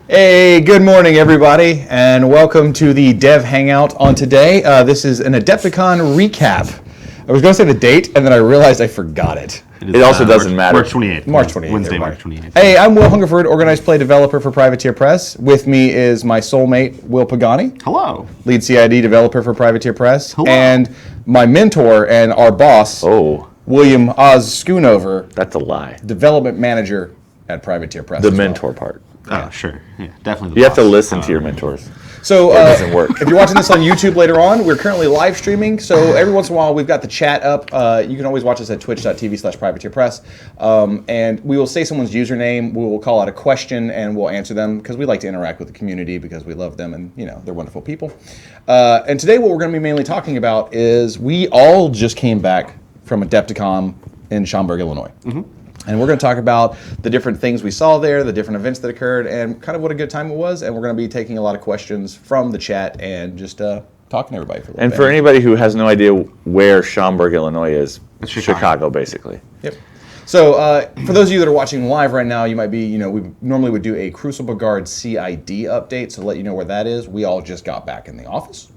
Hey, good morning, everybody, and welcome to the Dev Hangout on today. This is an Adepticon recap. I was going to say the date, and then I realized I forgot it. It also doesn't matter. March 28th. March 28th. Wednesday, everybody. March 28th. Hey, I'm Will Hungerford, organized play developer for Privateer Press. With me is my soulmate, Will Pagani, Hello. lead CID developer for Privateer Press, Hello. and my mentor and our boss, Oh, William Oz Schoonover, that's a lie. development manager at Privateer Press. The as well. mentor part. Oh, sure. Yeah, definitely. You have to listen to your mentors. So, It doesn't work. if you're watching this on YouTube later on, we're currently live streaming. So every once in a while, we've got the chat up. You can always watch us at twitch.tv/privateerpress. And we will say someone's username. We will call out a question and we'll answer them because we like to interact with the community because we love them and, you know, they're wonderful people. And today what we're going to be mainly talking about is we all just came back from Adepticon in Schaumburg, Illinois. And we're going to talk about the different things we saw there, the different events that occurred, and kind of what a good time it was. And we're going to be taking a lot of questions from the chat and just talking to everybody for a little And bit. for anybody who has no idea where Schaumburg, Illinois is, It's Chicago. Chicago, basically. Yep. So for those of you that are watching live right now, you might be, you know, we normally would do a Crucible Guard CID update, so to let you know where that is. We all just got back in the office.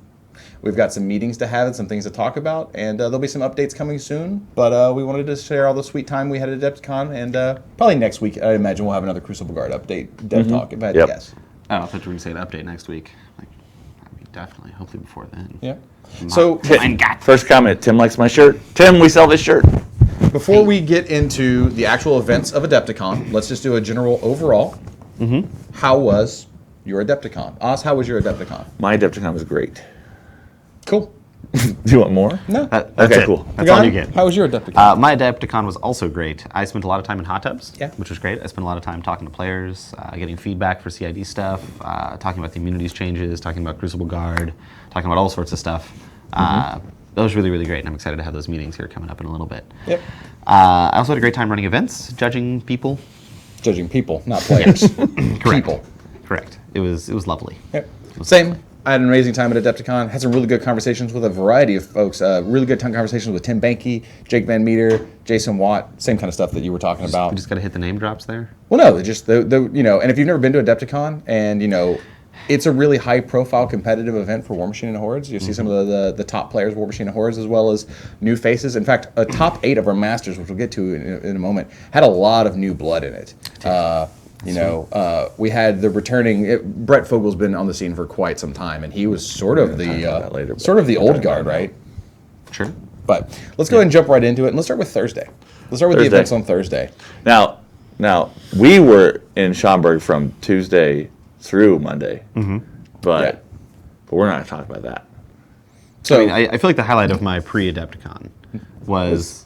We've got some meetings to have and some things to talk about, and there'll be some updates coming soon. But we wanted to share all the sweet time we had at Adepticon, and probably next week, I imagine we'll have another Crucible Guard update, Dev Talk, if I had to Yep. guess. Oh, I thought you were going to say an update next week. Like, I mean, definitely. Hopefully before then. Yeah. So Mein Gott. First comment, Tim likes my shirt. Tim, we sell this shirt. before we get into the actual events of Adepticon, let's just do a general overall. How was your Adepticon? Oz, how was your Adepticon? My Adepticon was great. Cool. Do you want more? No. That's Okay, it. cool. That's all Pagani, you get. How was your Adepticon? My Adepticon was also great. I spent a lot of time in hot tubs, Yeah. which was great. I spent a lot of time talking to players, getting feedback for CID stuff, talking about the immunities changes, talking about Crucible Guard, talking about all sorts of stuff. That was really, really great, and I'm excited to have those meetings here coming up in a little bit. Yep. I also had a great time running events, judging people. Judging people, not players. People. Correct. It was lovely. Yep. Same. I had an amazing time at Adepticon. Had some really good conversations with a variety of folks. Really good conversations with Tim Banky, Jake Van Meter, Jason Watt. Same kind of stuff that you were talking about. We just got to hit the name drops there. Well, no, just the you know, and if you've never been to Adepticon, and you know, it's a really high-profile competitive event for War Machine and Hordes. You see some of the top players of War Machine and Hordes, as well as new faces. In fact, a top 8 of our Masters, which we'll get to in a moment, had a lot of new blood in it. We had the returning. Brett Fogel's been on the scene for quite some time, and he was sort of the old guard, right? Sure. But let's go ahead and jump right into it, and let's start with Thursday. Let's start with the Thursday. events on Thursday. Now, we were in Schaumburg from Tuesday through Monday, but we're not going to talk about that. So I mean, I feel like the highlight of my pre-Adepticon was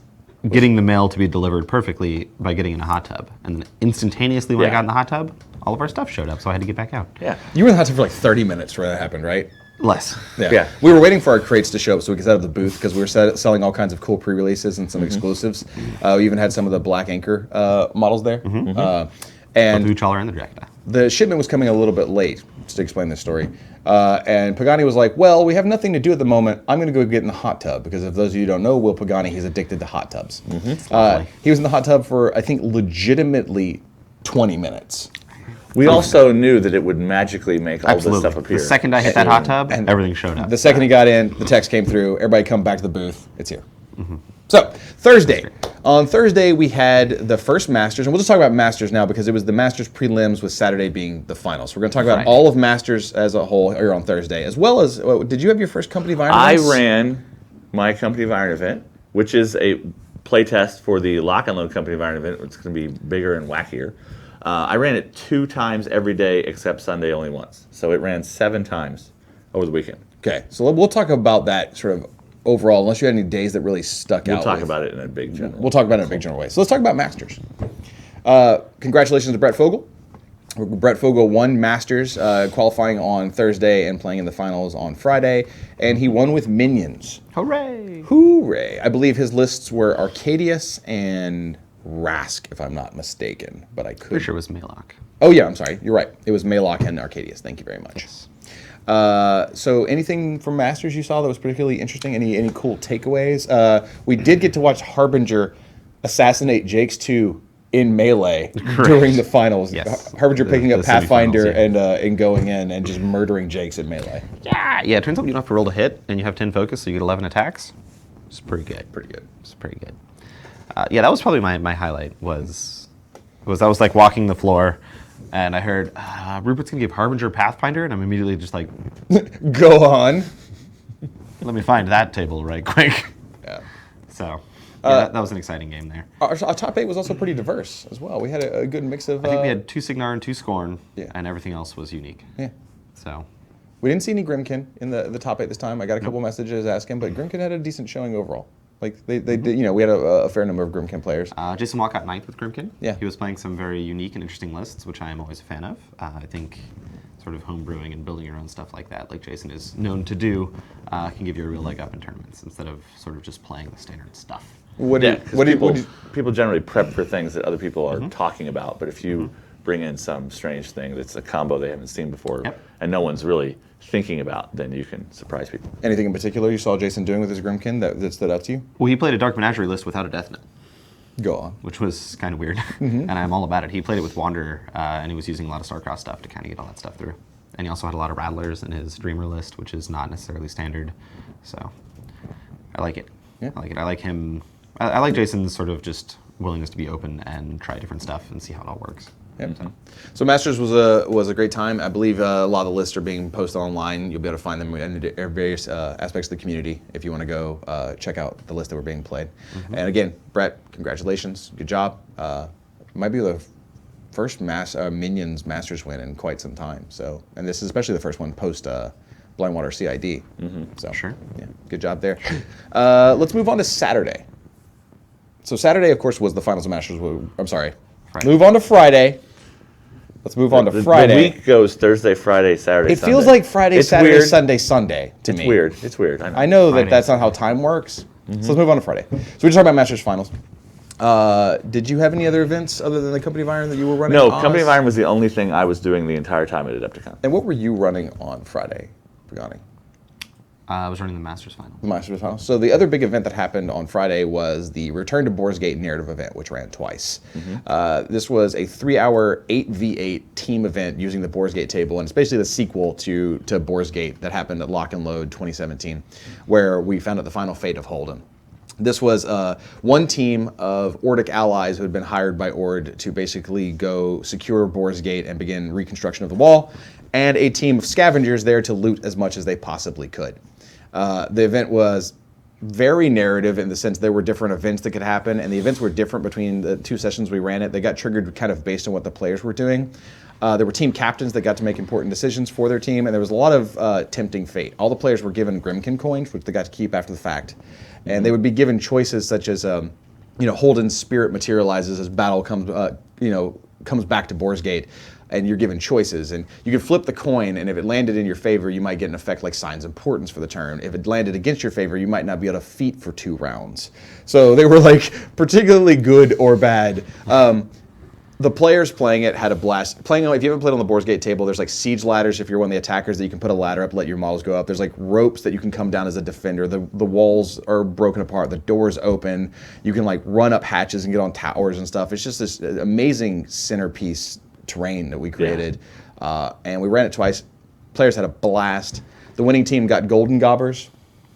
getting the mail to be delivered perfectly by getting in a hot tub. And then instantaneously when I Yeah. got in the hot tub, all of our stuff showed up, so I had to get back out. Yeah. you were in the hot tub for like 30 minutes where that happened, right? Less. Yeah. We were waiting for our crates to show up so we could set up the booth because we were selling all kinds of cool pre-releases and some exclusives. We even had some of the Black Anchor models there. And The Boochaller and the Dracula. the shipment was coming a little bit late, just to explain this story. And Pagani was like, well, we have nothing to do at the moment. I'm going to go get in the hot tub because if those of you who don't know, Will Pagani, he's addicted to hot tubs. He was in the hot tub for, I think, legitimately 20 minutes. We also knew that it would magically make all Absolutely. this stuff appear. The second I hit that hot tub, everything showed up. The second he got in, the text came through. Everybody come back to the booth. It's here. So Thursday. On Thursday, we had the first Masters, and we'll just talk about Masters now because it was the Masters prelims with Saturday being the finals. So we're going to talk about Right. all of Masters as a whole here on Thursday, as well as, did you have your first company of Iron I events? ran my Company of Iron event, which is a playtest for the Lock and Load Company of Iron event. It's going to be bigger and wackier. I ran it 2 times every day except Sunday only once. So it ran 7 times over the weekend. Okay, so we'll talk about that sort of overall, unless you had any days that really stuck out. We'll talk with- about it in a big general. We'll talk about it in a big general way. So let's talk about Masters. Congratulations to Brett Fogel. Brett Fogel won Masters, qualifying on Thursday and playing in the finals on Friday, and he won with minions. Hooray! Hooray! I believe his lists were Arcadius and Rask, if I'm not mistaken, but I could. Pretty sure it was Maylock. Oh yeah, I'm sorry. You're right. It was Maylock and Arcadius. Thank you very much. So anything from Masters you saw that was particularly interesting? Any cool takeaways? We did get to watch Harbinger assassinate Jake's 2 in Melee during the finals. Yes. Harbinger picking up The Pathfinder semifinals, yeah. and going in and just murdering Jakes in Melee. Yeah, it turns out you don't have to roll to hit, and you have 10 focus, so you get 11 attacks. It's pretty good. Pretty good. It's pretty good. Yeah, that was probably my highlight, was I was like walking the floor, and I heard, Rupert's going to give Harbinger Pathfinder, and I'm immediately just like, Go on. let me find that table right quick. Yeah. So, yeah, that was an exciting game there. Our top 8 was also pretty diverse as well. We had a good mix of... I think we had 2 Signar and 2 Scorn, Yeah. and everything else was unique. Yeah. So, We didn't see any Grimkin in the top 8 this time. I got a couple messages asking, but Grimkin had a decent showing overall. Like they did, we had a fair number of Grimkin players. Jason Watt got 9th with Grimkin. Yeah. He was playing some very unique and interesting lists, which I am always a fan of. I think sort of homebrewing and building your own stuff like that, like Jason is known to do, can give you a real leg up in tournaments instead of sort of just playing the standard stuff. People generally prep for things that other people are talking about, but if you bring in some strange thing that's a combo they haven't seen before, and no one's really thinking about, then you can surprise people. Anything in particular you saw Jason doing with his Grimkin that stood out to you? Well, he played a Dark Menagerie list without a Death Knell, Go on. which was kind of weird, and I'm all about it. He played it with Wanderer, and he was using a lot of Starcross stuff to kind of get all that stuff through. And he also had a lot of Rattlers in his Dreamer list, which is not necessarily standard. So I like it. Yeah. I like it. I like him. I like Jason's sort of just willingness to be open and try different stuff and see how it all works. Yep. So Masters was a great time. I believe a lot of the lists are being posted online. You'll be able to find them in various aspects of the community if you want to go check out the list that were being played. And again, Brett, congratulations, good job. Might be the first Minions Masters win in quite some time. So, and this is especially the first one post Blindwater CID. So Sure. yeah, good job there. Let's move on to Saturday. So Saturday, of course, was the finals of Masters. I'm sorry. Friday. Move on to Friday. Let's move on to Friday. The week goes Thursday, Friday, Saturday, It Sunday. feels like Friday, It's Saturday, weird. Sunday, Sunday to me. It's weird. It's weird. I know that Friday. that's not how time works. So let's move on to Friday. So we're just talking about Masters finals. Did you have any other events other than the Company of Iron that you were running? No, Oz? Company of Iron was the only thing I was doing the entire time at Adepticon. And what were you running on Friday, Pagani? I was running the Masters final. The Masters finals. So the other big event that happened on Friday was the Return to Boars Gate narrative event, which ran twice. This was a 3-hour 8v8 team event using the Boars Gate table, and it's basically the sequel to Boars Gate that happened at Lock and Load 2017, where we found out the final fate of Holden. This was one team of Ordic allies who had been hired by Ord to basically go secure Boars Gate and begin reconstruction of the wall, and a team of scavengers there to loot as much as they possibly could. The event was very narrative in the sense there were different events that could happen, and the events were different between the 2 sessions we ran it. They got triggered kind of based on what the players were doing. There were team captains that got to make important decisions for their team, and there was a lot of tempting fate. All the players were given Grimkin coins, which they got to keep after the fact. And they would be given choices such as, Holden's spirit materializes as battle comes back to Boars Gate, and you're given choices. And you could flip the coin, and if it landed in your favor, you might get an effect like Signs of Importance for the turn. If it landed against your favor, you might not be able to feat for 2 rounds. So they were like particularly good or bad. The players playing it had a blast. If you haven't played on the Boars Gate table, there's like siege ladders if you're one of the attackers that you can put a ladder up, let your models go up. There's like ropes that you can come down as a defender. The walls are broken apart. The doors open. You can like run up hatches and get on towers and stuff. It's just this amazing centerpiece terrain that we created. And we ran it twice. Players had a blast. The winning team got golden gobbers.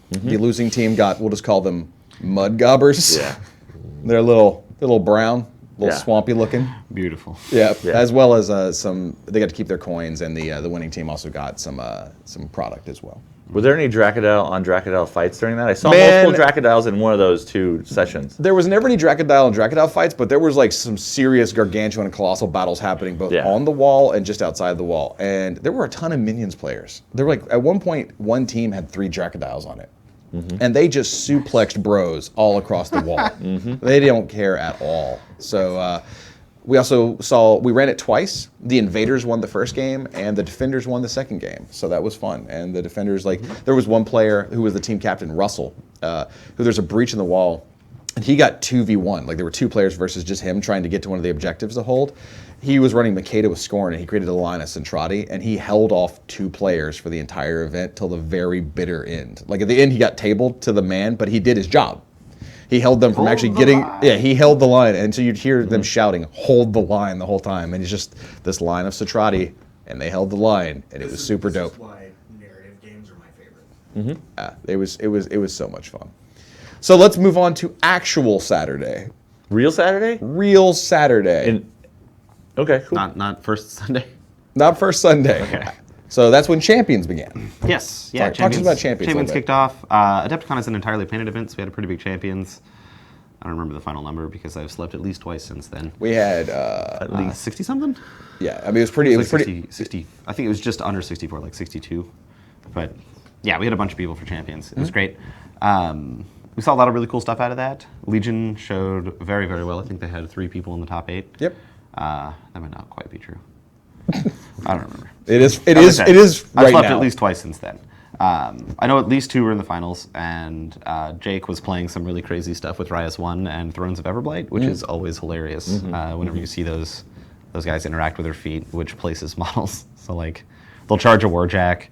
The losing team got, we'll just call them mud gobbers. Yeah. They're a little brown. A little swampy looking. Beautiful. Yeah, as well as they got to keep their coins, and the winning team also got some product as well. Were there any Dracodile on Dracodile fights during that? I saw Man. multiple Dracodiles in one of those 2 sessions. There was never any Dracodile and Dracodile fights, but there was like some serious gargantuan and colossal battles happening both on the wall and just outside the wall. And there were a ton of Minions players. There were like, at one point, one team had 3 Dracodiles on it. And they just suplexed bros all across the wall. They don't care at all. So we also we ran it twice. The Invaders won the first game, and the Defenders won the second game. So that was fun. And the Defenders, there was one player who was the team captain, Russell, who there's a breach in the wall. And he got 2v1. Like there were 2 players versus just him trying to get to one of the objectives to hold. He was running Makeda with Scorn, and he created a line of Centrati, and he held off 2 players for the entire event till the very bitter end. Like at the end, he got tabled to the man, but he did his job. He held them from Hold actually the getting. line. Yeah, he held the line, and so you'd hear them shouting, "Hold the line" the whole time, and it's just this line of Satrati, and they held the line, and it was super dope. This is why narrative games are my favorite. It was so much fun. So let's move on to actual Saturday, Real Saturday? real Saturday, Okay, cool. Not first Sunday. not first Sunday. Okay. So that's when Champions began. Yes. Yeah. Talk to us about Champions a little Champions bit. kicked off. Adepticon is an entirely painted event, so we had a pretty big Champions. I don't remember the final number because I've slept at least twice since then. We had At least 60 something. yeah. I mean, it was pretty. It was Like pretty. 60. I think it was just under 64, like 62. But yeah, we had a bunch of people for Champions. It was great. We saw a lot of really cool stuff out of that. Legion showed very, very well. I think they had 3 people in the top 8. Yep. That might not quite be true. I don't remember. It is. It As I is. said, It is I've right slept now. at least twice since then. I know at least 2 were in the finals, and Jake was playing some really crazy stuff with Riot 1 and Thrones of Everblight, which is always hilarious whenever you see those guys interact with their feet, which places models. So like, they'll charge a warjack,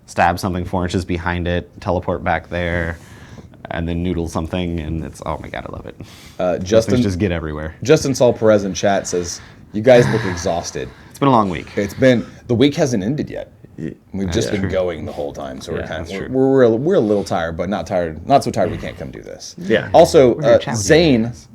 stab something 4 inches behind it, teleport back there, and then noodle something, and it's, oh my god, I love it. Those Justin things just get everywhere. Justin Saul Perez in chat says, "You guys look exhausted." It's been a long week. It's been the week hasn't ended yet. We've just been true. going the whole time, so we're Yeah, kind that's of true. we're a little tired, but not tired, not so tired we can't come do this. Yeah. Also, We're gonna chat with you Zane guys.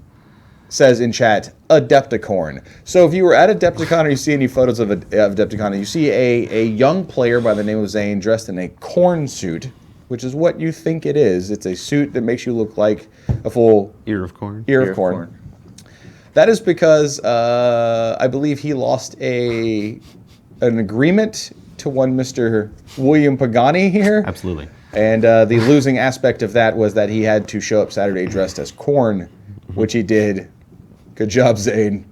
says in chat, Adepticon. So if you were at Adepticon or you see any photos of Adepticon and you see a young player by the name of Zane dressed in a corn suit, which is what you think it is. It's a suit that makes you look like a full Ear of corn. ear of corn. That is because I believe he lost an agreement to one Mr. William Pagani here. Absolutely. And the losing aspect of that was that he had to show up Saturday dressed as corn, which he did. Good job, Zane.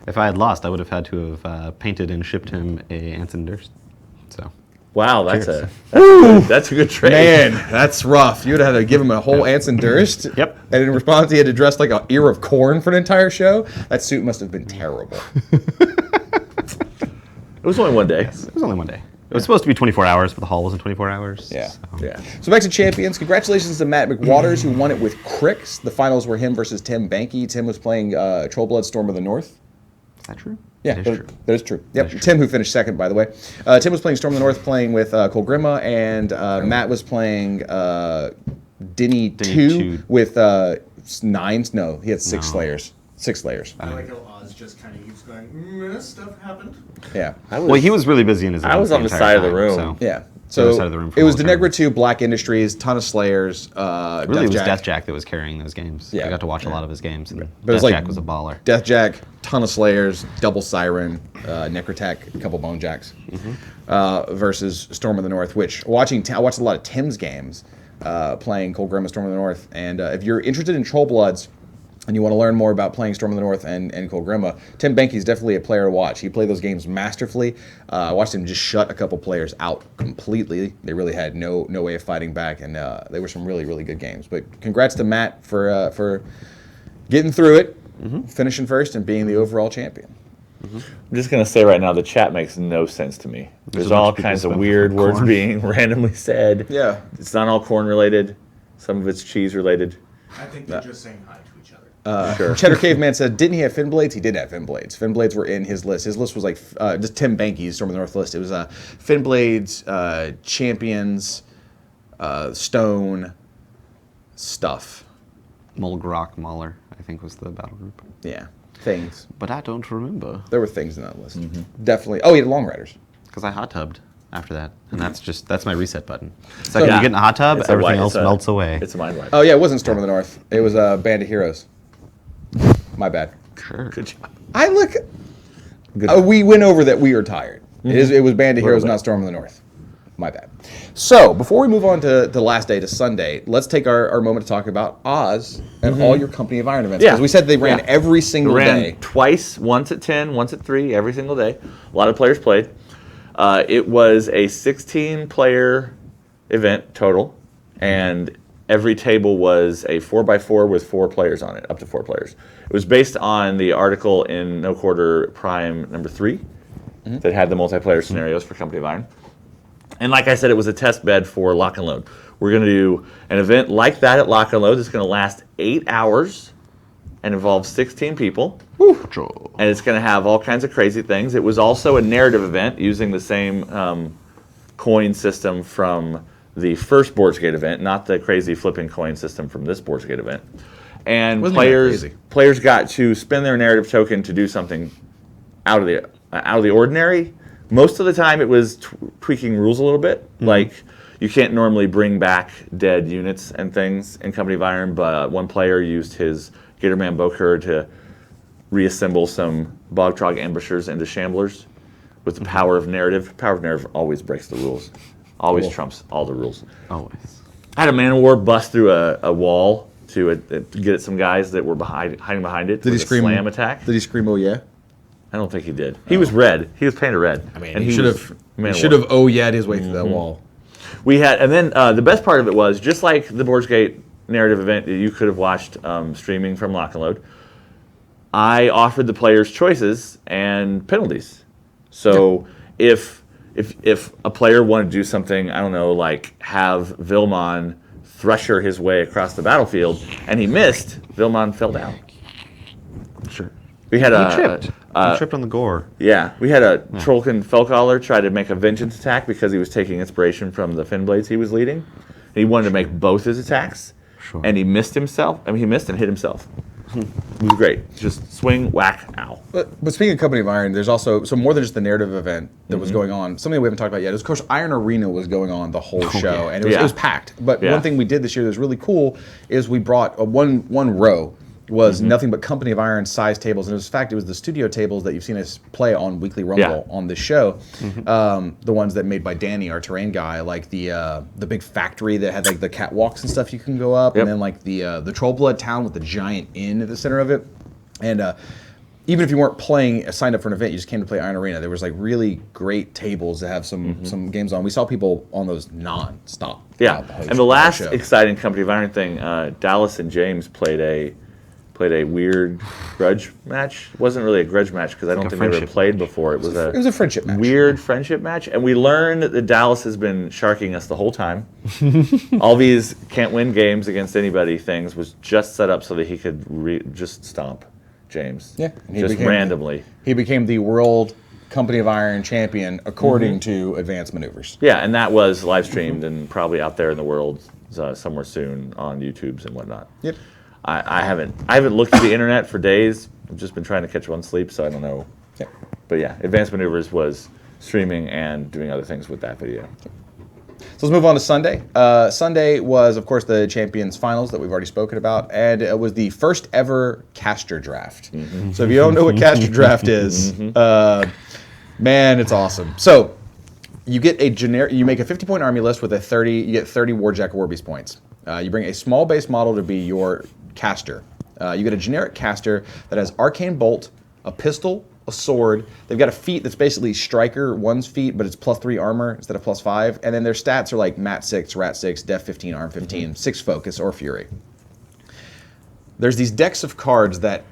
If I had lost, I would have had to have painted and shipped him a Anson Durst. So Wow, that's Cheers. that's a good trade. Man, that's rough. You would have had to give him a whole Anson Durst. Yep. And in response, he had to dress like an ear of corn for an entire show. That suit must have been terrible. It was only one day. it was only one day. It was supposed to be 24 hours, but the hall wasn't 24 hours. Yeah. so. Yeah. So back to Champions. Congratulations to Matt McWaters, who won it with Crix. The finals were him versus Tim Banky. Tim was playing Trollblood Storm of the North. Is that true? Yeah, It is true. that is true. Yep, is true. Tim, who finished second, by the way. Tim was playing Storm of the North, playing with Colgrima, and Matt was playing Denny 2 2. with 9s. No, he had 6 No. Slayers. 6 Slayers. I like how Oz just kind of keeps going, this stuff happened. Yeah. Well, he was really busy in his. I was events on the entire side of the time, room. So. Yeah. The other So side of the room for it was all the Denegra tournaments. 2, Black Industries, ton of Slayers, Really, it was Deathjack. Deathjack that was carrying those games. Yeah. I got to watch a lot of his games, and But it was Deathjack like was a baller. Deathjack, ton of Slayers, double Siren, Necrotack, a couple Bone Jacks, versus Storm of the North. Which I watched a lot of Tim's games, playing Colgrima Storm of the North. And if you're interested in Trollbloods and you want to learn more about playing Storm of the North and Colgrima, Tim Banky is definitely a player to watch. He played those games masterfully. I watched him just shut a couple players out completely. They really had no way of fighting back, and they were some really, really good games. But congrats to Matt for getting through it, finishing first, and being the overall champion. I'm just gonna say right now, the chat makes no sense to me. There's a bunch all of people kinds of spent weird on words corn. being randomly said. Yeah. It's not all corn related. Some of it's cheese related. I think they're just saying hi to each other. Sure. Cheddar Caveman said, didn't he have fin blades? He did have fin blades. Fin blades were in his list. His list was like just Tim Banky's Storm of the North list. It was fin blades, champions, stone, stuff. Mulgrok Mauler, I think, was the battle group. Yeah, things. But I don't remember There were things in that list. Definitely. Oh, he had Long Riders. because I hot tubbed after that, and that's my reset button. Second Yeah. you get in a hot tub, It's a everything wi- else it's a- melts away. It's a mind wipe. Oh yeah, it wasn't Storm of the North. It was Band of Heroes. My bad. Sure. Good job. I look. Good. We went over that we are tired. It was Band of Heroes, bit. not Storm of the North. My bad. So before we move on to the last day, to Sunday, let's take our moment to talk about Oz and all your Company of Iron events. Yeah. Because we said they ran Yeah. every single Ran day. twice, once at 10, once at 3, every single day. A lot of players played. It was a 16-player event total, and every table was a 4x4 with 4 players on it, up to 4 players. It was based on the article in No Quarter Prime number 3 that had the multiplayer scenarios for Company of Iron. And like I said, it was a test bed for Lock and Load. We're going to do an event like that at Lock and Load that's going to last 8 hours and involves 16 people. Control. And it's going to have all kinds of crazy things. It was also a narrative event using the same coin system from the first Boards Gate event, not the crazy flipping coin system from this Boards Gate event. And Wasn't even that players got to spend their narrative token to do something out of the ordinary. Most of the time, it was tweaking rules a little bit. Like, you can't normally bring back dead units and things in Company of Iron, but one player used his Gatorman Bokur to reassemble some Bogtrog ambushers into shamblers with the power of narrative. Power of narrative always breaks the rules. Always trumps all the rules. Always. I had a Man of War bust through a wall to get at some guys that were hiding behind it. Did he with a scream? Slam attack? Did he scream? Oh yeah. I don't think he did. He was red. He was painted red. I mean, and he should was have. Man He of should War. have. Oh yeah, his way through that wall. We had, and then the best part of it was, just like the Boards Gate narrative event that you could have watched streaming from Lock and Load, I offered the players choices and penalties. So if a player wanted to do something, I don't know, like have Vilmon thresher his way across the battlefield, and he missed, Vilmon fell down. Sure. We had He tripped. He tripped on the gore. Yeah, we had a Trollkin Felcaller try to make a vengeance attack because he was taking inspiration from the Finblades he was leading. He wanted to make both his attacks, Sure. and he missed himself. I mean, he missed and hit himself. It was great. Just swing, whack, ow. But speaking of Company of Iron, there's also more than just the narrative event that was going on. Something we haven't talked about yet is, of course, Iron Arena was going on the whole show, and it was packed. But one thing we did this year that was really cool is we brought one row was nothing but Company of Iron size tables, and it was the studio tables that you've seen us play on Weekly Rumble on this show. The ones that made by Danny, our terrain guy, like the big factory that had like the catwalks and stuff you can go up, and then like the Trollblood town with the giant inn at the center of it. And even if you weren't signed up for an event, you just came to play Iron Arena. There was like really great tables that have some games on. We saw people on those non-stop. Yeah, and the last exciting Company of Iron thing, Dallas and James played a weird grudge match. It wasn't really a grudge match because I don't think they ever played before. It was a friendship match. Weird friendship match. And we learned that Dallas has been sharking us the whole time. All these can't win games against anybody things was just set up so that he could just stomp James. Yeah. Just randomly. He became the world Company of Iron champion according to Advanced Maneuvers. Yeah, and that was live streamed and probably out there in the world somewhere soon on YouTubes and whatnot. Yep. I haven't looked at the internet for days. I've just been trying to catch one sleep, so I don't know. Yeah. But yeah, Advanced Maneuvers was streaming and doing other things with that video. So let's move on to Sunday. Sunday was, of course, the Champions Finals that we've already spoken about, and it was the first ever caster draft. So if you don't know what caster draft is, man, it's awesome. So you get you make a 50-point army list with you get 30 Warjack Warbeast points. You bring a small base model to be your caster. You get a generic caster that has Arcane Bolt, a pistol, a sword. They've got a feat that's basically Striker 1's feat, but it's +3 armor instead of +5. And then their stats are like Mat 6, Rat 6, Def 15, Arm 15, 6 Focus, or Fury. There's these decks of cards that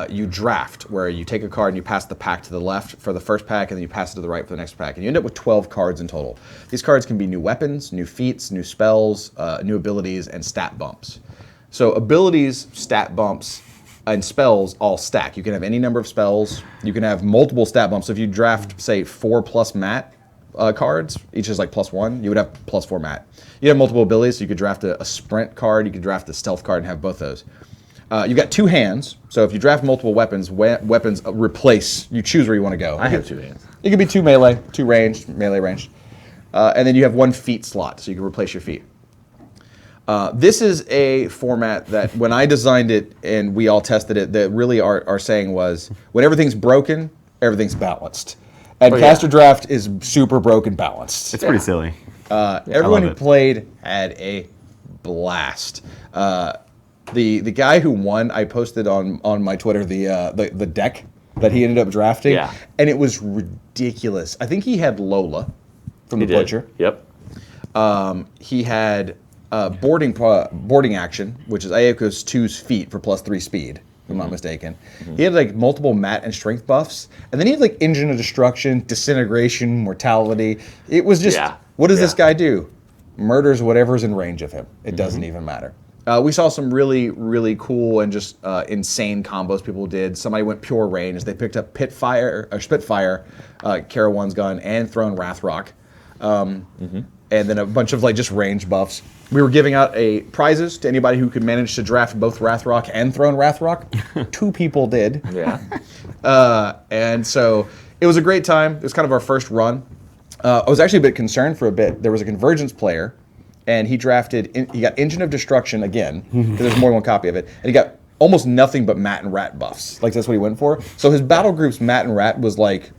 you draft, where you take a card and you pass the pack to the left for the first pack, and then you pass it to the right for the next pack. And you end up with 12 cards in total. These cards can be new weapons, new feats, new spells, new abilities, and stat bumps. So abilities, stat bumps, and spells all stack. You can have any number of spells. You can have multiple stat bumps. So if you draft, say, 4+ Mat cards, each is like +1, you would have +4 Mat. You have multiple abilities, so you could draft a sprint card, you could draft a stealth card and have both those. You've got 2 hands, so if you draft multiple weapons, weapons replace, you choose where you want to go. I have 2 hands. It could be 2 melee, 2 ranged, melee ranged. And then you have 1 feat slot, so you can replace your feat. This is a format that when I designed it and we all tested it, that really our saying was, when everything's broken, everything's balanced. And Caster Draft is super broken balanced. It's pretty silly. Everyone who played had a blast. The guy who won, I posted on my Twitter the deck that he ended up drafting, and it was ridiculous. I think he had Lola from the Butcher. Yep. He had boarding action, which is Ayoko's 2's feat for +3 speed, if I'm not mistaken. He had like multiple Mat and strength buffs, and then he had like Engine of Destruction, Disintegration, Mortality. It was just, what does this guy do? Murders whatever's in range of him. It doesn't even matter. We saw some really, really cool and just insane combos people did. Somebody went pure range. They picked up Spitfire, Kara 1's gun, and thrown Wrathrock. And then a bunch of like just range buffs. We were giving out prizes to anybody who could manage to draft both Wrathrock and thrown Wrathrock. 2 people did. Yeah. And so it was a great time. It was kind of our first run. I was actually a bit concerned for a bit. There was a Convergence player, and he he got Engine of Destruction again, because there's more than one copy of it, and he got almost nothing but Matt and Rat buffs. Like, that's what he went for. So his battle group's Matt and Rat was like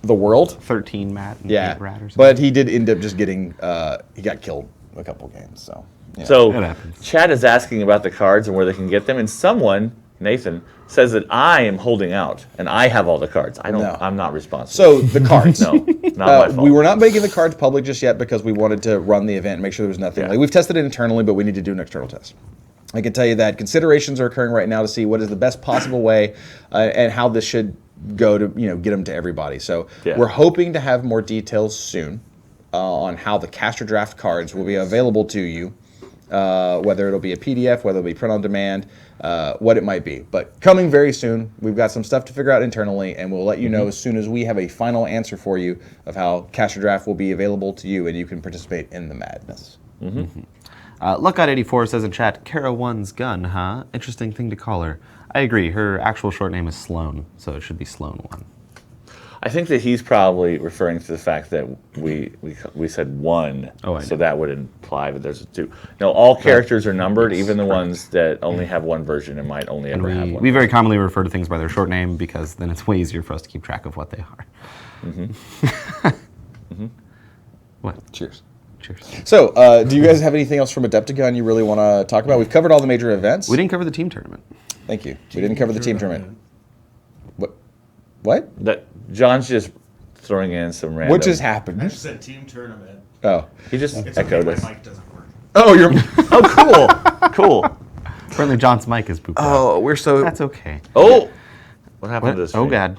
the world. 13 Matt and 8 Rat or something. But he did end up just getting, he got killed a couple games, so. Yeah. So It happens. Chad is asking about the cards and where they can get them, and someone, Nathan, says that I am holding out and I have all the cards. No. I'm not responsible. So the cards. No, not my fault. We were not making the cards public just yet because we wanted to run the event and make sure there was nothing. Yeah. Like, we've tested it internally, but we need to do an external test. I can tell you that considerations are occurring right now to see what is the best possible way and how this should go to get them to everybody. So we're hoping to have more details soon on how the caster draft cards will be available to you, whether it'll be a PDF, whether it'll be print on demand, what it might be. But coming very soon. We've got some stuff to figure out internally, and we'll let you know as soon as we have a final answer for you of how caster draft will be available to you and you can participate in the madness. Luckout84 says in chat, Kara 1's gun, huh? Interesting thing to call her. I agree. Her actual short name is Sloan, so it should be Sloan 1. I think that he's probably referring to the fact that we said 1, so that would imply that there's a 2. No, all characters are numbered, even the ones that only have one version and might only ever have one. We very commonly refer to things by their short name because then it's way easier for us to keep track of what they are. What? Cheers. Cheers. So, do you guys have anything else from Adepticon you really want to talk about? We've covered all the major events. We didn't cover the team tournament. Thank you. We didn't cover the team tournament. What? That John's just throwing in some random. What just I happened? just said team tournament. Oh. He just It's echoed okay, us. my mic doesn't work. Oh, you're. Oh, cool. Apparently John's mic is pooped out. Oh, we're so. That's okay. Oh, what happened to this? Oh, God.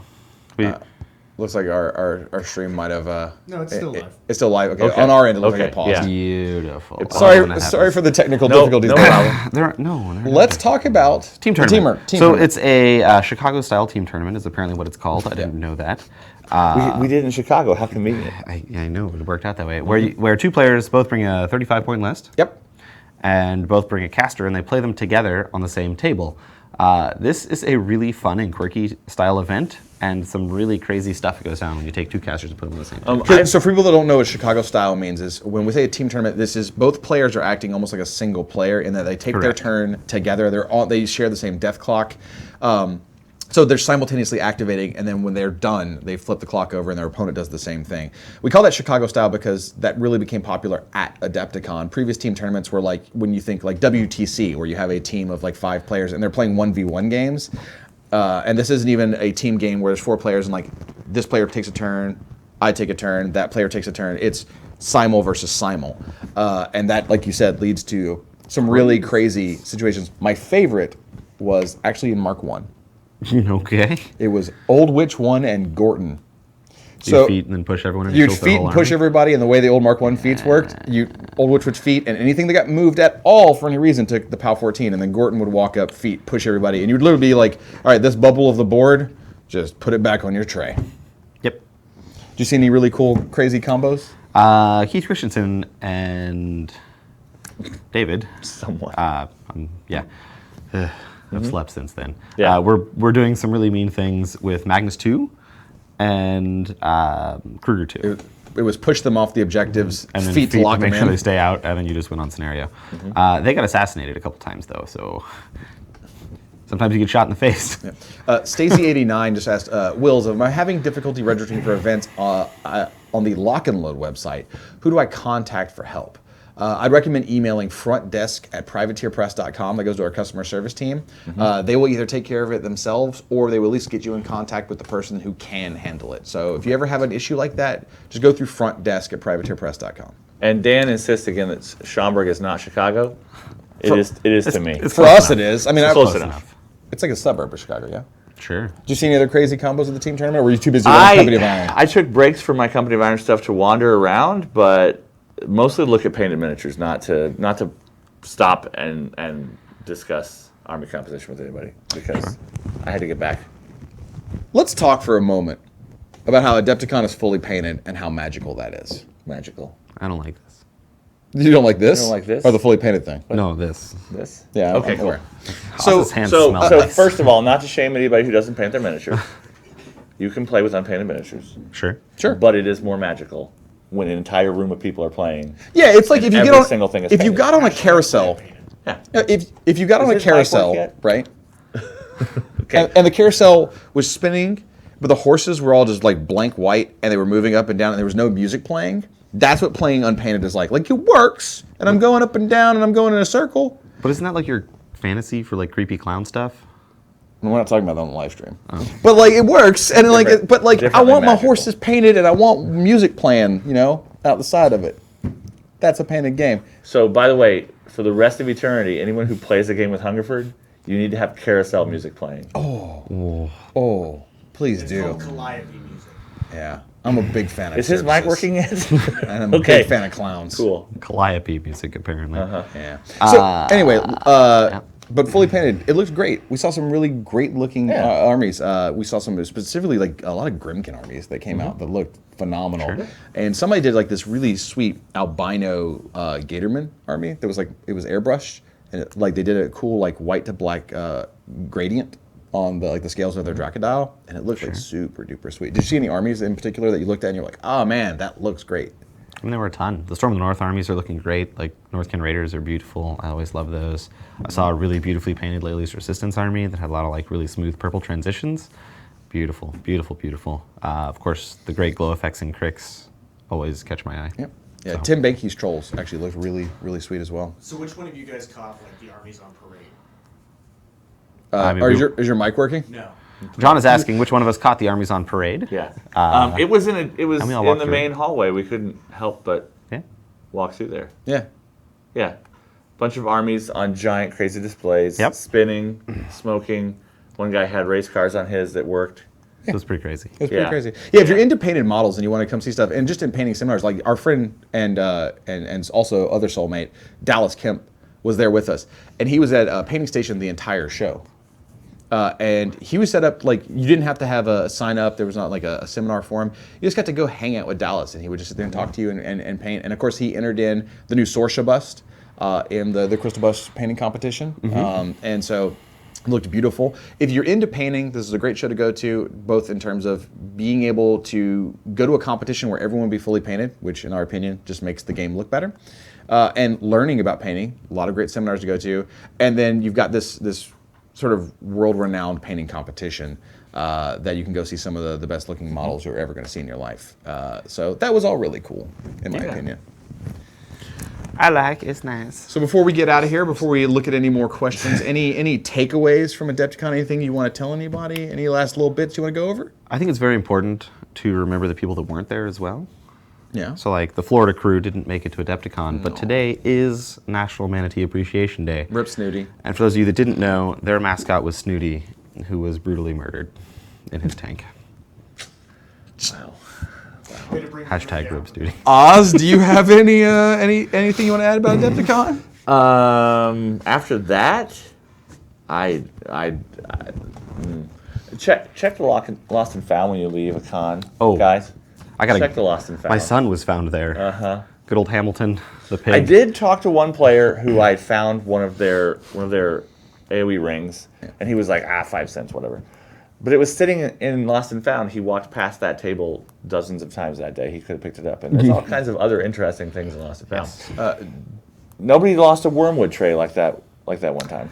Looks like our stream might have. No, it's still live. It's still live. Okay. Okay. On our end, it looks like Okay, it paused. yeah. Beautiful. Sorry for the technical difficulties. No problem. There are, no. Let's talk about Team the tournament. Team so tournament. it's a Chicago-style team tournament is apparently what it's called. I didn't know that. We did in Chicago. How convenient. I know it worked out that way. Where 2 players both bring a 35-point list. Yep. And both bring a caster, and they play them together on the same table. This is a really fun and quirky style event, and some really crazy stuff goes down when you take 2 casters and put them on the same table. So for people that don't know what Chicago style means is when we say a team tournament, this is both players are acting almost like a single player in that they take their turn together. They share the same death clock. So they're simultaneously activating, and then when they're done, they flip the clock over, and their opponent does the same thing. We call that Chicago style because that really became popular at Adepticon. Previous team tournaments were like when you think like WTC, where you have a team of like 5 players, and they're playing 1v1 games. And this isn't even a team game where there's 4 players, and like this player takes a turn, I take a turn, that player takes a turn. It's simul versus simul, and that, like you said, leads to some really crazy situations. My favorite was actually in Mark 1. Okay. It was Old Witch 1 and Gorton. So feet and then push everyone in. You'd feet and push everybody, and the way the old Mark 1 feats worked, Old Witch would feet, and anything that got moved at all for any reason took the POW 14, and then Gorton would walk up, feet, push everybody, and you'd literally be like, all right, this bubble of the board, just put it back on your tray. Yep. Did you see any really cool, crazy combos? Keith Christensen and David. Somewhat. Yeah. I've slept since then. Yeah. We're doing some really mean things with Magnus 2 and Kruger 2. It was push them off the objectives, And then feet to lock make them sure in. they stay out, and then you just win on scenario. They got assassinated a couple times, though, so sometimes you get shot in the face. Stacy89 just asked, Wills, am I having difficulty registering for events on the Lock and Load website? Who do I contact for help? I'd recommend emailing frontdesk@privateerpress.com. That goes to our customer service team. They will either take care of it themselves, or they will at least get you in contact with the person who can handle it. So if you ever have an issue like that, just go through frontdesk@privateerpress.com. And Dan insists again that Schaumburg is not Chicago. It is to me. For us, it is. I mean, Close enough. It's like a suburb of Chicago, yeah? Sure. Did you see any other crazy combos at the team tournament, or were you too busy with Company of Iron? I took breaks from my Company of Iron stuff to wander around, but mostly look at painted miniatures, not to stop and discuss army composition with anybody because I had to get back. Let's talk for a moment about how Adepticon is fully painted and how magical that is. Magical. I don't like this. You don't like this? You don't like this? Or the fully painted thing? No, this. This? Yeah. Okay, I'm cool. aware. How's hands So smell nice? first of all, not to shame anybody who doesn't paint their miniatures. You can play with unpainted miniatures. Sure. Sure. But it is more magical when an entire room of people are playing. Yeah, it's like if you Every get on single thing is if you painted. got on a carousel. Yeah. If you got on a this mic work carousel, yet? right? Okay. And the carousel was spinning, but the horses were all just like blank white, and they were moving up and down, and there was no music playing. That's what playing unpainted is like. Like it works, and I'm going up and down, and I'm going in a circle. But isn't that like your fantasy for like creepy clown stuff? We're not talking about that on the live stream, but like it works, and like, Different- but like I differently want my magical. horses painted, and I want music playing, out the side of it. That's a painted game. So, by the way, for the rest of eternity, anyone who plays a game with Hungerford, you need to have carousel music playing. Oh, please It's do. called Calliope music. Yeah, I'm a big fan of. Is his mic circuses, working yet? And I'm a Okay. big fan of clowns. Cool. Calliope music, apparently. Yeah. So anyway, but fully painted, it looks great. We saw some really great looking Yeah. armies. We saw some specifically like a lot of Grimkin armies that came out that looked phenomenal. Sure. And somebody did like this really sweet albino Gatorman army that was like it was airbrushed and like they did a cool like white to black gradient on the scales of their Dracodile, and it looked like super duper sweet. Did you see any armies in particular that you looked at and you're like, oh man, that looks great? I mean, there were a ton. The Storm of the North armies are looking great. Like, Northkin Raiders are beautiful. I always love those. I saw a really beautifully painted Lely's Resistance army that had a lot of, like, really smooth purple transitions. Beautiful, beautiful, beautiful. Of course, the great glow effects and cricks always catch my eye. Yep. Yeah, So. Tim Banky's trolls actually looked really, really sweet as well. So which one of you guys caught like the armies on parade? I mean, Is your mic working? No. John is asking which one of us caught the armies on parade. Yeah. Uh, It was in I mean, I'll in walk the through. main hallway. We couldn't help but Yeah. walk through there. Yeah. Yeah. Bunch of armies on giant crazy displays. Yep. Spinning, smoking. One guy had race cars on his that worked. It was pretty crazy. It's pretty Yeah. crazy. Yeah, if you're into painted models and you want to come see stuff, and just in painting seminars, like our friend and also other soulmate, Dallas Kemp, was there with us, and he was at a painting station the entire show. And he was set up like you didn't have to have a sign up. There was not like a seminar for him. You just got to go hang out with Dallas, and he would just sit there and talk to you and paint. And of course, he entered in the new Sorsha bust in the Crystal Bust painting competition, and so. It looked beautiful. If you're into painting, this is a great show to go to, both in terms of being able to go to a competition where everyone will be fully painted, which in our opinion just makes the game look better, and learning about painting. A lot of great seminars to go to, and then you've got this sort of world-renowned painting competition that you can go see some of the best-looking models you're ever going to see in your life. So that was all really cool, in my Yeah. opinion. I like it's nice. So before we get out of here, before we look at any more questions, any takeaways from Adepticon? Anything you want to tell anybody? Any last little bits you want to go over? I think it's very important to remember the people that weren't there as well. Yeah. So, like, the Florida crew didn't make it to Adepticon, but today is National Manatee Appreciation Day. Rip Snooty. And for those of you that didn't know, their mascot was Snooty, who was brutally murdered in his tank. Wow. Way to bring the Hashtag mood down. Rib Snooty. Oz, do you have anything you want to add about Adepticon? After that, check the lost and found when you leave a con. Oh, guys, I gotta check the lost and found. My son was found there. Good old Hamilton, the pig. I did talk to one player who I found one of their AOE rings, and he was like, 5 cents, whatever. But it was sitting in Lost and Found. He walked past that table dozens of times that day. He could have picked it up. And there's all kinds of other interesting things in Lost and Found. Nobody lost a wormwood tray like that one time.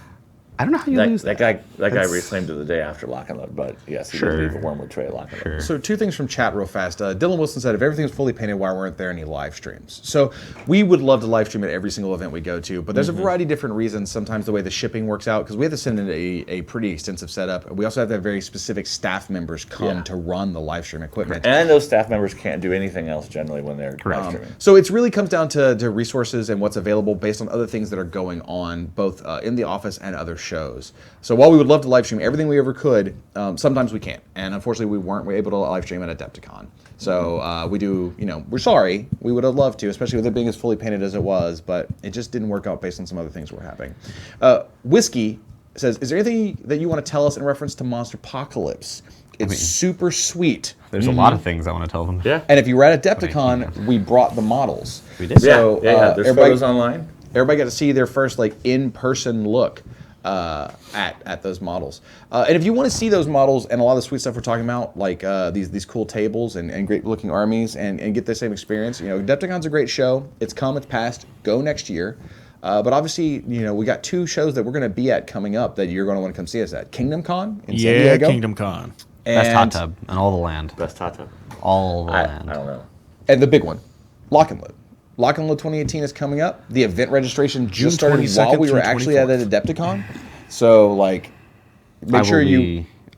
I don't know how you lose That guy reclaimed it the day after Lock and Load, but yes, he Sure. did leave a wormwood tray at Lock and Load. Sure. So 2 things from chat real fast. Dylan Wilson said, if everything was fully painted, why weren't there any live streams? So we would love to live stream at every single event we go to, but there's a variety of different reasons. Sometimes the way the shipping works out, because we have to send in a pretty extensive setup. We also have to have very specific staff members come Yeah. to run the live stream equipment. And those staff members can't do anything else generally when they're live streaming. So it really comes down to resources and what's available based on other things that are going on, both in the office and other shows. So while we would love to live stream everything we ever could, sometimes we can't. And unfortunately, we weren't able to live stream at Adepticon. So we do, we're sorry. We would have loved to, especially with it being as fully painted as it was, but it just didn't work out based on some other things that were happening. Whiskey says, is there anything that you want to tell us in reference to Monsterpocalypse? It's super sweet. There's a lot of things I want to tell them. Yeah. And if you were at Adepticon, we brought the models. We did. So, yeah. There's photos online. Everybody got to see their first in-person look at those models. And if you want to see those models and a lot of the sweet stuff we're talking about, like these cool tables and great-looking armies, and get the same experience, Adepticon's a great show. It's come, it's passed. Go next year. But obviously, we got 2 shows that we're going to be at coming up that you're going to want to come see us at. Kingdom Con in San Diego. Kingdom Con. Best hot tub in all the land. Best hot tub. All the land. I don't know. And the big one, Lock and Load. Lock and Load 2018 is coming up. The event registration just started 22nd while we were through actually at 24th. Adepticon. So, make sure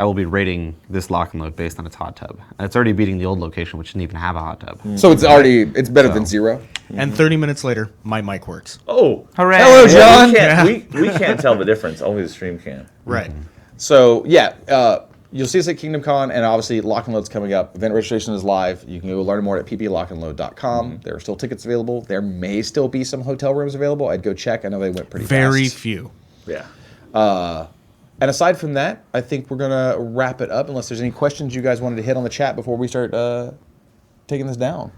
I will be rating this Lock and Load based on its hot tub. And it's already beating the old location, which didn't even have a hot tub. So it's better than 0. And 30 minutes later, my mic works. Oh. Hooray! Hello, John. We can't tell the difference. Only the stream can. Right. So you'll see us at Kingdom Con, and obviously Lock and Load's coming up. Event registration is live. You can go learn more at pplockandload.com. There are still tickets available. There may still be some hotel rooms available. I'd go check. I know they went pretty Very fast. few. Yeah. And aside from that, I think we're going to wrap it up unless there's any questions you guys wanted to hit on the chat before we start taking this down.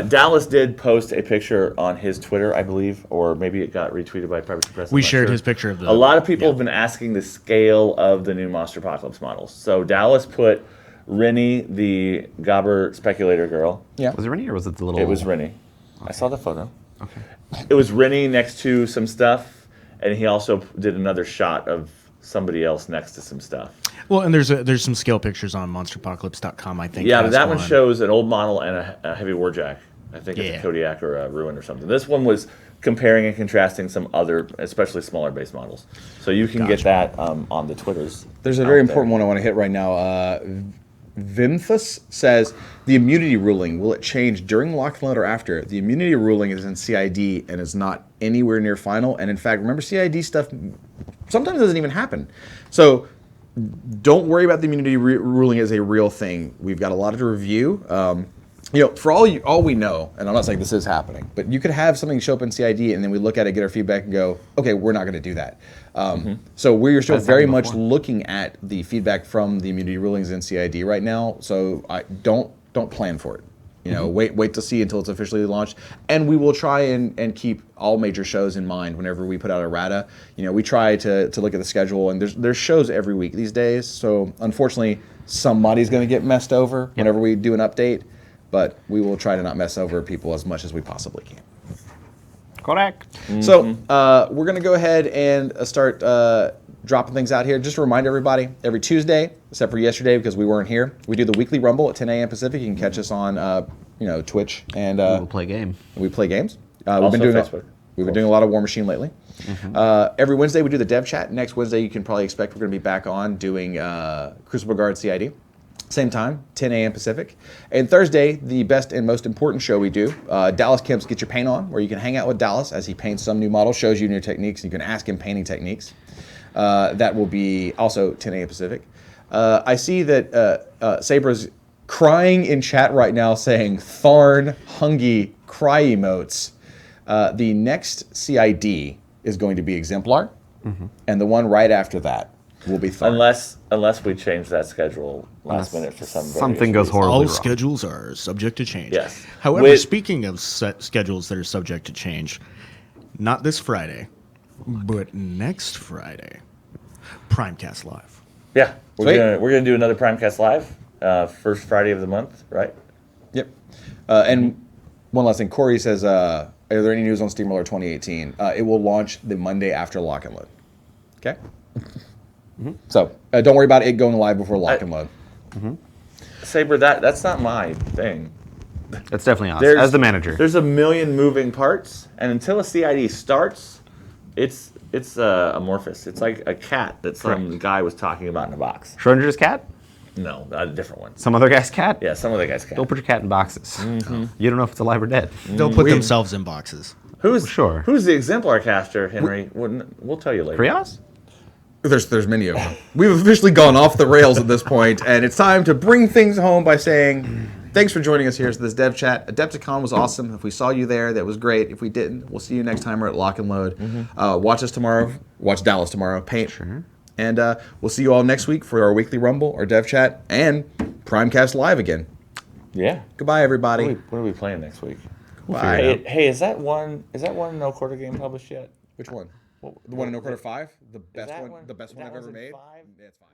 Dallas did post a picture on his Twitter, I believe, or maybe it got retweeted by Private Press. We shared his picture of the. A lot of people have been asking the scale of the new Monsterpocalypse models. So Dallas put Rennie, the Gobber speculator girl. Yeah. Was it Rennie or was it the little? It was Rennie. I saw the photo. Okay. It was Rennie next to some stuff, and he also did another shot of somebody else next to some stuff. Well, and there's some scale pictures on monsterpocalypse.com, I think. Yeah, but that one shows an old model and a heavy warjack. I think it's Yeah. a Kodiak or a Ruin or something. This one was comparing and contrasting some other, especially smaller base models. So you can get that on the Twitters. There's a very important one I want to hit right now. Vimthus says, the immunity ruling, will it change during Lock and Load or after? The immunity ruling is in CID and is not anywhere near final. And in fact, remember, CID stuff sometimes doesn't even happen. So don't worry about the immunity ruling as a real thing. We've got a lot to review. For all we know, and I'm not saying this is happening, but you could have something show up in CID and then we look at it, get our feedback, and go, okay, we're not going to do that. So we're still very much looking at the feedback from the immunity rulings in CID right now. So don't plan for it. Wait to see until it's officially launched, and we will try and keep all major shows in mind whenever we put out a RATA. We try to look at the schedule, and there's shows every week these days. So unfortunately, somebody's going to get messed over whenever we do an update, but we will try to not mess over people as much as we possibly can. Correct. So we're going to go ahead and start dropping things out here. Just to remind everybody, every Tuesday, except for yesterday because we weren't here, we do the weekly Rumble at 10 a.m. Pacific. You can catch us on Twitch, and We'll play game. we play games. Also Facebook. We've been doing a lot of War Machine lately. Every Wednesday we do the dev chat. Next Wednesday you can probably expect we're going to be back on doing Crucible Guard CID. Same time, 10 a.m. Pacific. And Thursday, the best and most important show we do, Dallas Kemp's Get Your Paint On, where you can hang out with Dallas as he paints some new model, shows you new techniques. You can ask him painting techniques. That will be also 10 a.m. Pacific. I see that Sabra's crying in chat right now saying, Tharn, Hungy, cry emotes. The next CID is going to be Exemplar, and the one right after that will be Tharn. Unless we change that schedule last minute for something goes horribly All wrong. schedules are subject to change. Yes. However, speaking of schedules that are subject to change, not this Friday, but next Friday, Primecast Live. Yeah, Sweet. we're gonna do another Primecast Live, first Friday of the month, right? Yep. And one last thing, Corey says, are there any news on Steamroller 2018? It will launch the Monday after Lock and Load. Okay? So don't worry about it going live before Lock and Load. Saber, that's not my thing. That's definitely us, as the manager. There's a million moving parts, and until a CID starts, it's amorphous. It's like a cat that some guy was talking about in a box. Schrodinger's cat? No, a different one. Some other guy's cat? Yeah, some other guy's cat. Don't put your cat in boxes. You don't know if it's alive or dead. They'll put themselves in boxes. Sure. Who's the exemplar caster, Henry? We'll tell you later. Krios? There's many of them. We've officially gone off the rails at this point, and it's time to bring things home by saying thanks for joining us here to this dev chat. Adepticon was awesome. If we saw you there, that was great. If we didn't, we'll see you next time. We're at Lock and Load. Watch us tomorrow. Watch Dallas tomorrow. Paint. Sure. And we'll see you all next week for our weekly Rumble, our dev chat, and Primecast Live again. Yeah. Goodbye, everybody. What are we playing next week? Bye. Hey, is that one no quarter game published yet? Which one? The one in No Quarter 5? The best one. The best one I've ever made. 5? Yeah, it's 5.